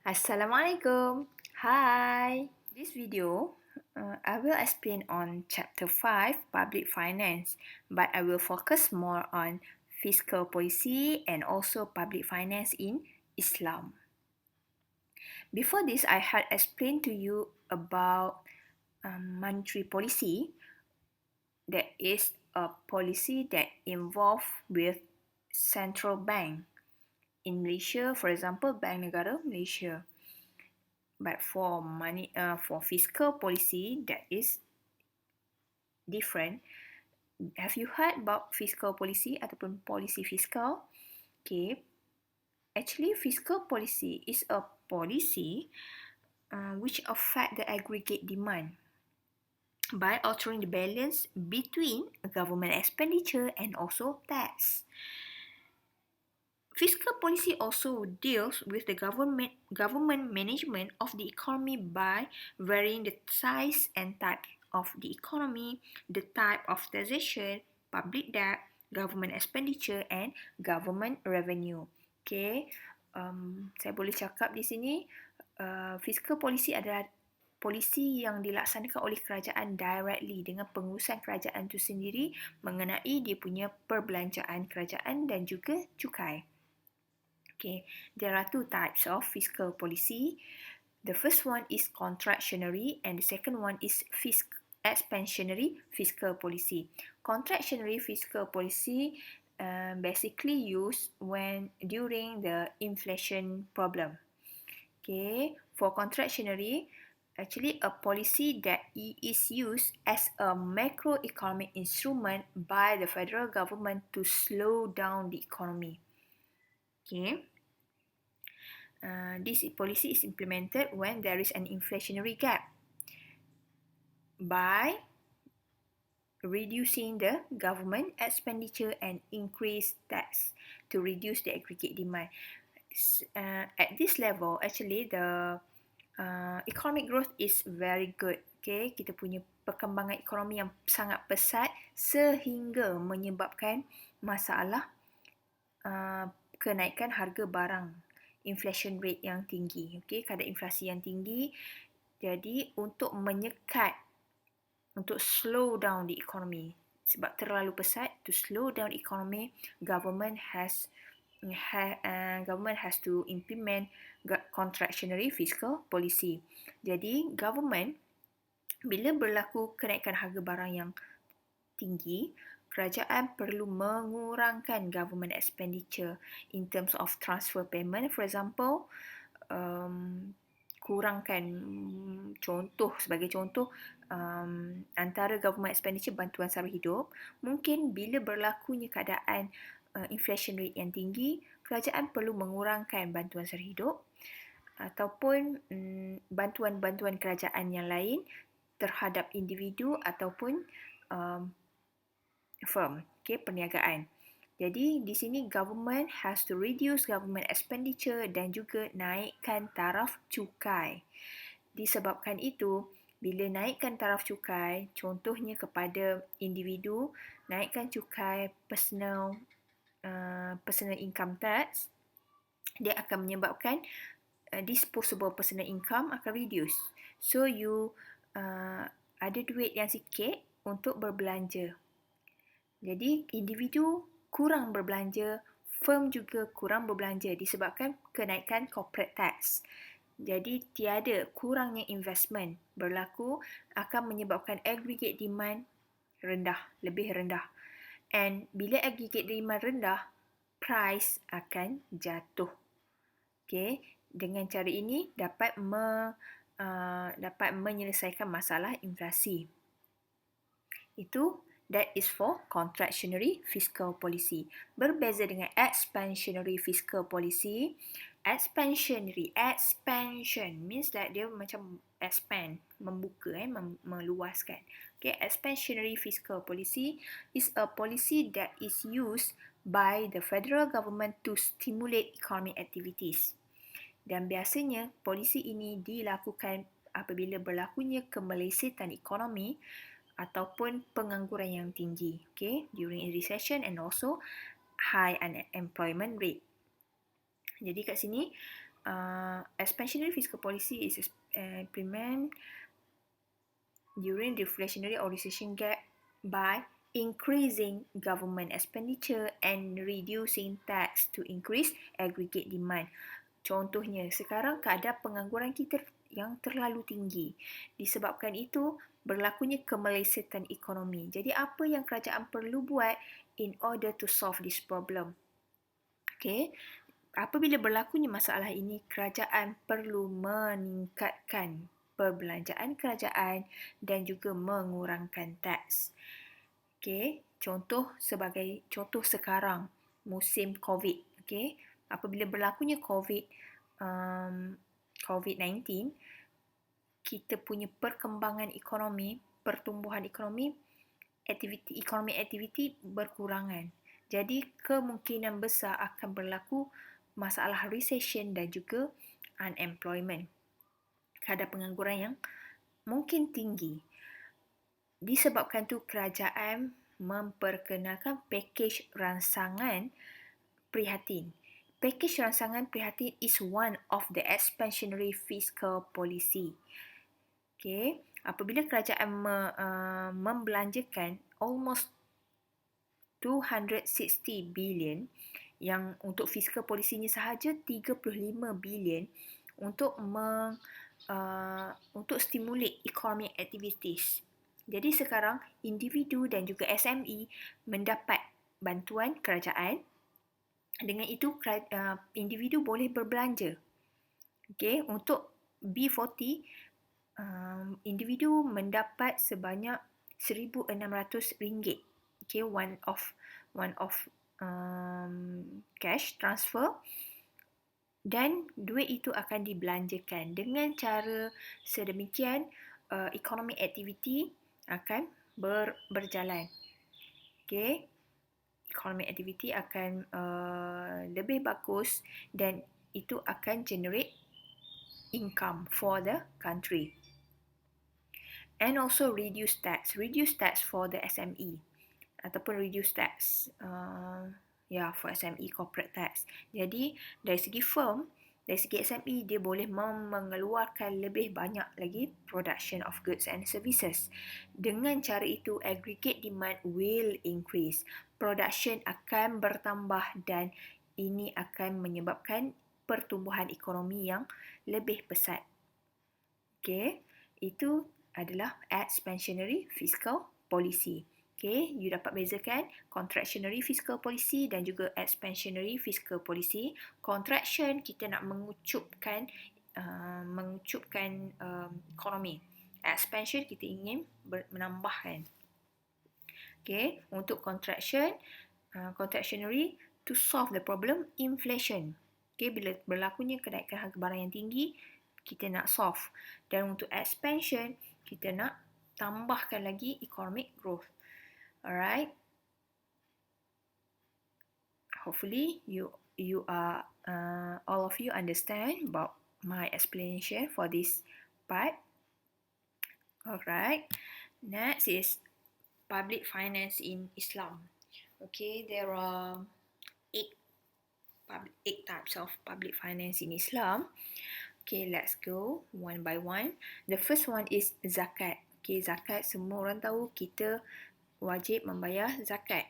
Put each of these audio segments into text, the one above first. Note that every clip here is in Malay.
Assalamualaikum. Hi. This video, I will explain on Chapter 5, Public Finance, but I will focus more on fiscal policy and also public finance in Islam. Before this, I had explained to you about monetary policy. That is a policy that involved with central bank. In Malaysia, for example, Bank Negara Malaysia. But for fiscal policy, that is different. Have you heard about fiscal policy ataupun polisi fiskal? Okay. Actually, fiscal policy is a policy which affect the aggregate demand by altering the balance between government expenditure and also tax. Fiscal policy also deals with the government management of the economy by varying the size and type of the economy, the type of taxation, public debt, government expenditure and government revenue. Okay, saya boleh cakap di sini, fiscal policy adalah polisi yang dilaksanakan oleh kerajaan directly dengan pengurusan kerajaan itu sendiri mengenai dia punya perbelanjaan kerajaan dan juga cukai. Okay, there are two types of fiscal policy. The first one is contractionary and the second one is expansionary fiscal policy. Contractionary fiscal policy basically used during the inflation problem. Okay, for contractionary, actually a policy that is used as a macroeconomic instrument by the federal government to slow down the economy. Okay. This policy is implemented when there is an inflationary gap by reducing the government expenditure and increase tax to reduce the aggregate demand. At this level, actually the economic growth is very good. Okay, kita punya perkembangan ekonomi yang sangat pesat sehingga menyebabkan masalah kenaikan harga barang, inflation rate yang tinggi, okey, kadar inflasi yang tinggi. Jadi untuk menyekat, untuk slow down the economy, sebab terlalu pesat, to slow down the economy, government has to implement contractionary fiscal policy. Jadi government bila berlaku kenaikan harga barang yang tinggi, kerajaan perlu mengurangkan government expenditure in terms of transfer payment. For example, kurangkan sebagai contoh antara government expenditure bantuan sara hidup, mungkin bila berlakunya keadaan inflation rate yang tinggi, kerajaan perlu mengurangkan bantuan sara hidup ataupun bantuan-bantuan kerajaan yang lain terhadap individu ataupun firm, okay, perniagaan. Jadi di sini government has to reduce government expenditure dan juga naikkan taraf cukai. Disebabkan itu, bila naikkan taraf cukai, contohnya kepada individu, naikkan cukai personal income tax, dia akan menyebabkan disposable personal income akan reduce. So you ada duit yang sikit untuk berbelanja. Jadi individu kurang berbelanja, firm juga kurang berbelanja disebabkan kenaikan corporate tax. Jadi tiada kurangnya investment berlaku akan menyebabkan aggregate demand rendah, lebih rendah. And bila aggregate demand rendah, price akan jatuh. Okay, dengan cara ini dapat menyelesaikan masalah inflasi. That is for contractionary fiscal policy. Berbeza dengan expansionary fiscal policy. Expansion means that dia macam expand, membuka, meluaskan. Okay, expansionary fiscal policy is a policy that is used by the federal government to stimulate economic activities. Dan biasanya polisi ini dilakukan apabila berlakunya kemelesetan ekonomi ataupun pengangguran yang tinggi, okay, during a recession and also high unemployment rate. Jadi kat sini expansionary fiscal policy is implemented during deflationary or recession gap by increasing government expenditure and reducing tax to increase aggregate demand. Contohnya, sekarang kadar pengangguran kita yang terlalu tinggi. Disebabkan itu, berlakunya kemelesetan ekonomi. Jadi, apa yang kerajaan perlu buat in order to solve this problem? Okay. Apabila berlakunya masalah ini, kerajaan perlu meningkatkan perbelanjaan kerajaan dan juga mengurangkan teks. Okay. Contoh sekarang, musim COVID. Okay. Apabila berlakunya COVID-19, kita punya perkembangan ekonomi, pertumbuhan ekonomi, aktiviti berkurangan. Jadi kemungkinan besar akan berlaku masalah recession dan juga unemployment. Kadar pengangguran yang mungkin tinggi. Disebabkan tu kerajaan memperkenalkan pakej ransangan prihatin. Pakej ransangan prihatin is one of the expansionary fiscal policy. Okay. Apabila kerajaan membelanjakan almost 260 billion, yang untuk fiscal polisinya sahaja 35 billion untuk stimulate economic activities. Jadi sekarang individu dan juga SME mendapat bantuan kerajaan. Dengan itu individu boleh berbelanja. Okay, untuk B40 individu mendapat sebanyak RM1,600. Okay, one of cash transfer, dan duit itu akan dibelanjakan. Dengan cara sedemikian, economic activity akan berjalan. Okay, economic activity akan lebih bagus dan itu akan generate income for the country. And also reduce tax for the SME ataupun reduce tax for SME corporate tax. Jadi dari segi firm, dari segi SME, dia boleh mengeluarkan lebih banyak lagi production of goods and services. Dengan cara itu, aggregate demand will increase. Production akan bertambah dan ini akan menyebabkan pertumbuhan ekonomi yang lebih pesat. Okay, itu adalah expansionary fiscal policy. Okay, you dapat bezakan contractionary fiscal policy dan juga expansionary fiscal policy. Contraction, kita nak mengucupkan ekonomi. Expansion, kita ingin menambahkan. Okay, untuk contractionary, to solve the problem inflation. Okay, bila berlakunya kenaikan harga barang yang tinggi, kita nak solve. Dan untuk expansion, kita nak tambahkan lagi economic growth. Alright. Hopefully you are all of you understand about my explanation for this part. Alright. Next is public finance in Islam. Okay, there are eight types of public finance in Islam. Okay, let's go one by one. The first one is zakat. Okay, zakat, semua orang tahu kita wajib membayar zakat.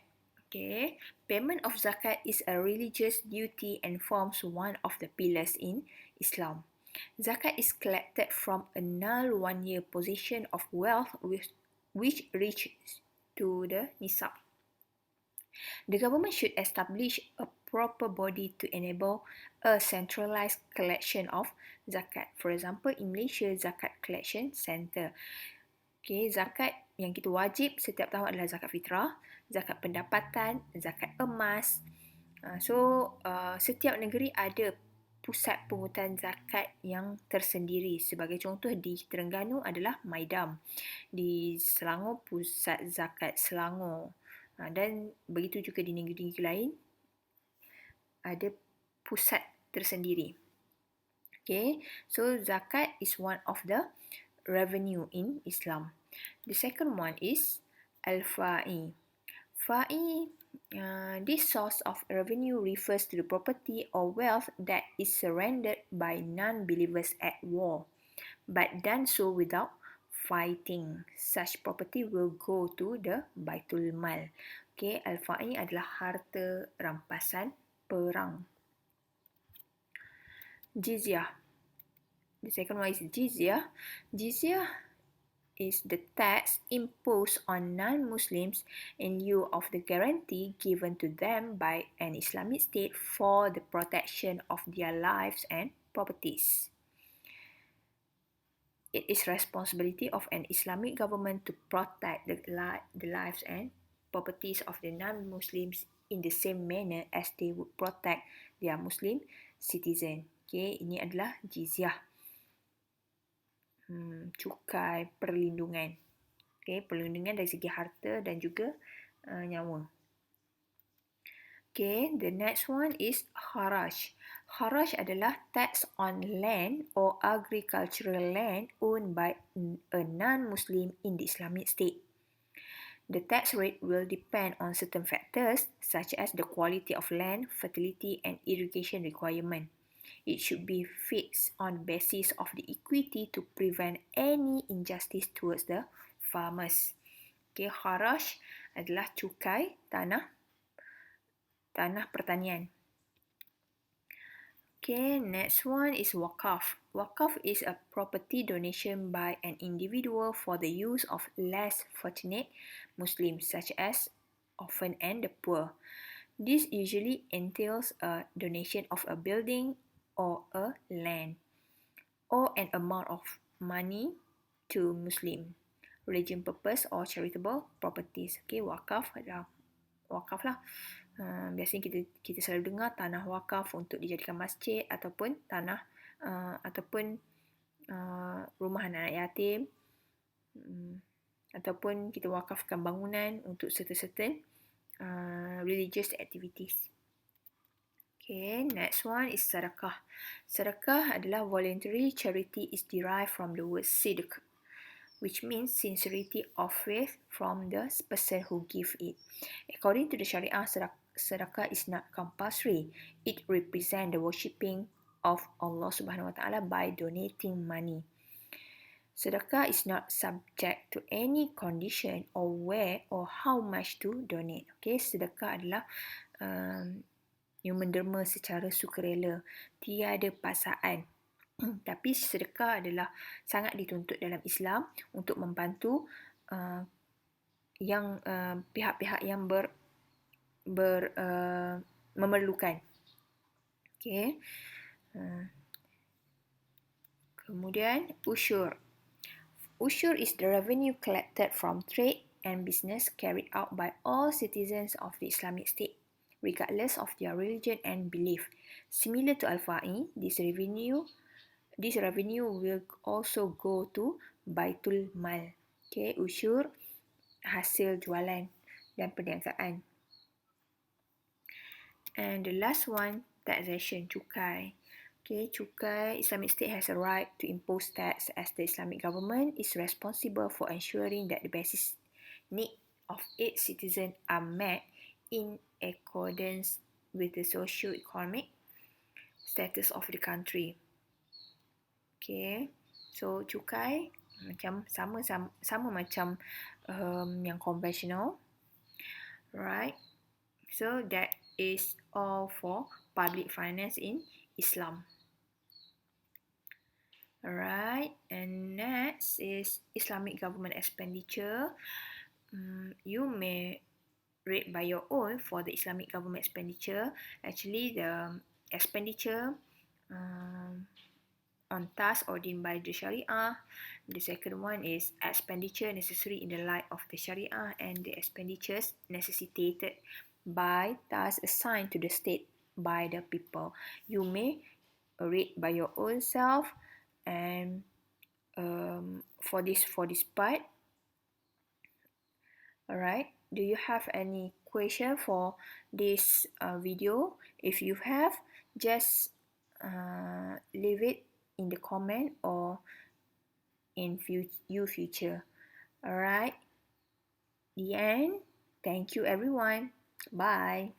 Okay, payment of zakat is a religious duty and forms one of the pillars in Islam. Zakat is collected from a null 1-year position of wealth which reaches to the nisab. The government should establish a proper body to enable a centralized collection of zakat. For example, in Malaysia, Zakat Collection Centre. Okay, zakat yang kita wajib setiap tahun adalah zakat fitrah, zakat pendapatan, zakat emas. Setiap negeri ada pusat pungutan zakat yang tersendiri. Sebagai contoh, di Terengganu adalah Maidam. Di Selangor, Pusat Zakat Selangor. Dan begitu juga di negeri-negeri lain, ada pusat tersendiri. Okay, so zakat is one of the revenue in Islam. The second one is al-fa'i. Fa'i This source of revenue refers to the property or wealth that is surrendered by non-believers at war, but done so without fighting. Such property will go to the Baitul Mal. Okay, Al-Fa'i adalah harta rampasan perang. Jizyah. The second one is jizyah. Jizyah is the tax imposed on non-Muslims in lieu of the guarantee given to them by an Islamic state for the protection of their lives and properties. It is responsibility of an Islamic government to protect the lives and properties of the non-Muslims in the same manner as they would protect their Muslim citizen. Okay, ini adalah jizyah. Cukai perlindungan. Okay, perlindungan dari segi harta dan juga nyawa. Okay, the next one is kharaj. Kharaj adalah tax on land or agricultural land owned by a non-Muslim in the Islamic State. The tax rate will depend on certain factors such as the quality of land, fertility and irrigation requirement. It should be fixed on the basis of the equity to prevent any injustice towards the farmers. Okay, kharaj adalah cukai tanah pertanian. Okay, next one is wakaf. Wakaf is a property donation by an individual for the use of less fortunate Muslims, such as orphan and the poor. This usually entails a donation of a building or a land or an amount of money to Muslim, religion purpose or charitable properties. Okay, wakaf adalah wakaf lah. Biasanya kita selalu dengar tanah wakaf untuk dijadikan masjid ataupun tanah ataupun rumah anak yatim ataupun kita wakafkan bangunan untuk certain religious activities. Okay, next one is sedekah. Sedekah adalah voluntary charity is derived from the word sidq, which means sincerity of faith from the person who give it. According to the Sharia, sedekah is not compulsory. It represents the worshipping of Allah Subhanahu Wa Taala by donating money. Sedekah is not subject to any condition or where or how much to donate. Okay, sedekah adalah yang menderma secara sukarela, tiada paksaan. Tapi sedekah adalah sangat dituntut dalam Islam untuk membantu pihak-pihak yang memerlukan. Okay. Kemudian usyur. Usyur is the revenue collected from trade and business carried out by all citizens of the Islamic State, regardless of their religion and belief. Similar to Al-Fa'i, this revenue will also go to Baitul Mal. Okay, usyur hasil jualan dan perniagaan. And the last one, taxation, cukai. Okay, cukai, Islamic State has a right to impose tax as the Islamic government is responsible for ensuring that the basic needs of its citizens are met in accordance with the socio-economic status of the country. Okay, so cukai macam sama macam yang konvensional, right? So that is all for public finance in Islam. Alright, and next is Islamic government expenditure. You may read by your own for the Islamic government expenditure. Actually, the expenditure on tasks ordained by the Sharia. The second one is expenditure necessary in the light of the Sharia, and the expenditures necessitated by tasks assigned to the state by the people. You may read by your own self, and for this part. Alright, do you have any question for this video? If you have, just leave it in the comment or in future. Alright, the end. Thank you everyone. Bye.